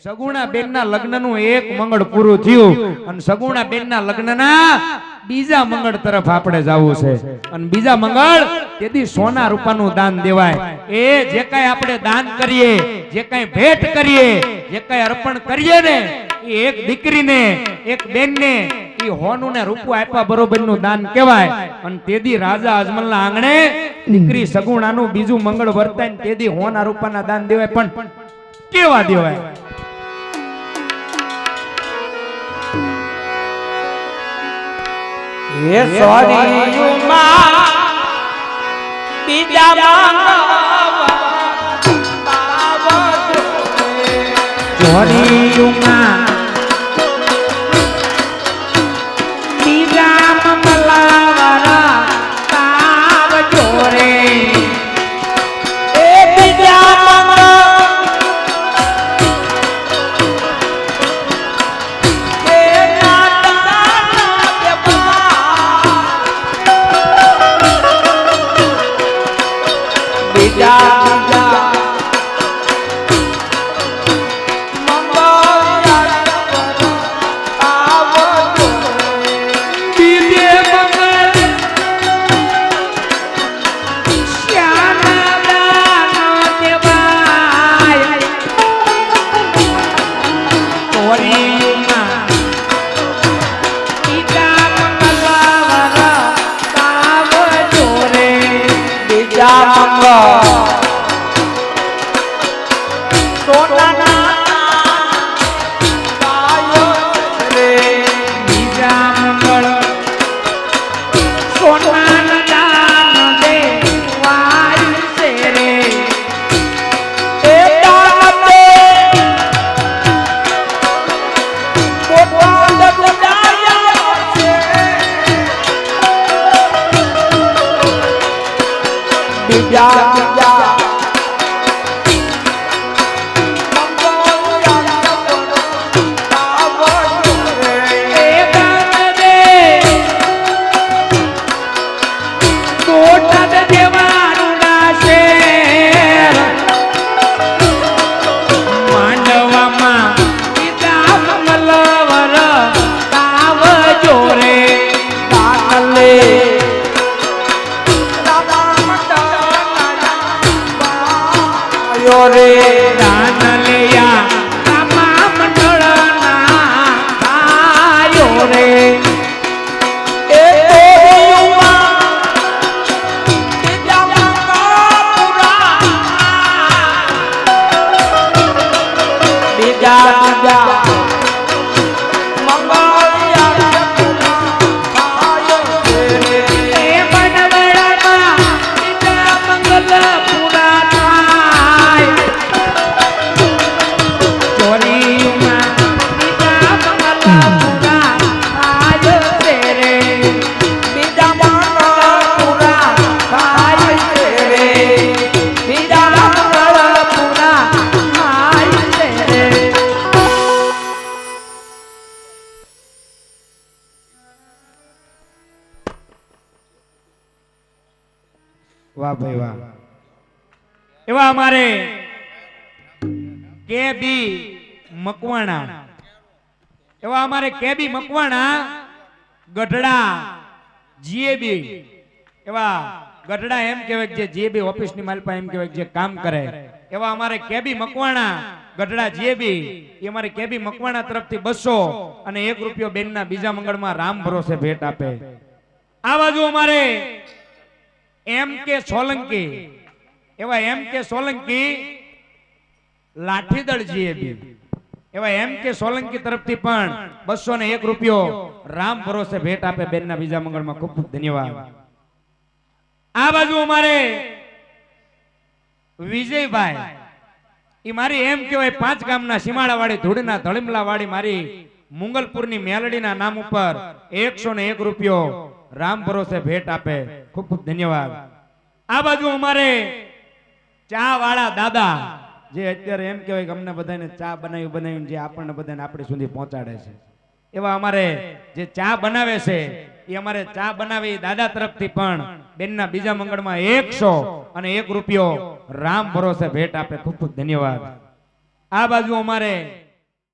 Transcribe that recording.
સગુણા બેનના લગ્નનું એક મંગળ પૂરું થયું અને સગુણા બેનના લગ્નના બીજા મંગળ તરફ આપણે જવું છે અને બીજા મંગળ તેથી સોના રૂપાનું દાન દેવાય. એ જે કાંઈ આપણે દાન કરીએ, જે કાંઈ ભેટ કરીએ, જે કાંઈ અર્પણ કરીએ ને એ એક દીકરીને, એક બેનને એ હોનું ને રૂપું આપ્યા બરોબરનું દાન કહેવાય. અને તેદી રાજા અજમલના આંગણે દીકરી સગુણાનું બીજું મંગળ વર્તાય ને તેદી હોના રૂપાના દાન દેવાય. પણ કેવા દેવાય? એ સોરીયુમાં બીજા સોરીયુમાં બીજા મમલાવાળા તાવ જોરે એ બીજા વાહ ભાઈ વાહ. એવા અમારે કેબી મકવાણા, એવા અમારે કેબી મકવાણા ગઢડા જીએબી, એવા ગઢડા એમ કહેવાય જે જીએબી ઓફિસ ની માલપા એમ કહેવાય જે કામ કરે, એવા અમારે કેબી મકવાણા ગઢડા જીએબી એ અમારે કેબી મકવાણા તરફથી 200 અને 1 રૂપિયો બેનના બીજા મંગળમાં રામ ભરોસે ભેટ આપે. આ બાજુ અમારે એમ કે સોલંકી, એવા એમ કે સોલંકી લાઠીદળ જીએબી, એવા એમ કે સોલંકી તરફથી પણ 201 રૂપિયો રામ ભરોસે ભેટ આપે બેનના બીજા મંગળમાં. ખૂબ ખૂબ ધન્યવાદ. આ બાજુ અમારે વિજયભાઈ, ઈ મારી એમ કહેવાય 5 ગામના સીમાડા વાળી ધૂળના ધળમલા વાળી મારી મુંગલપુરની મેલડીના નામ ઉપર 101 રૂપિયો રામ ભરોસે ભેટ આપે. ખૂબ ખૂબ ધન્યવાદ. આ બાજુ અમારે ચા વાળા દાદા જે અત્યારે એમ કહેવાય કે અમને બધાને ચા બનાવીને જે આપણને બધાને આપણી સુધી પહોંચાડે છે, એવા અમારે જે ચા બનાવે છે એ અમારે ચા બનાવી દાદા તરફથી પણ બેનના બીજા મંગળમાં 101 રૂપિયો રામ ભરોસે ભેટ આપે. ખૂબ ખૂબ ધન્યવાદ. આ બાજુ અમારે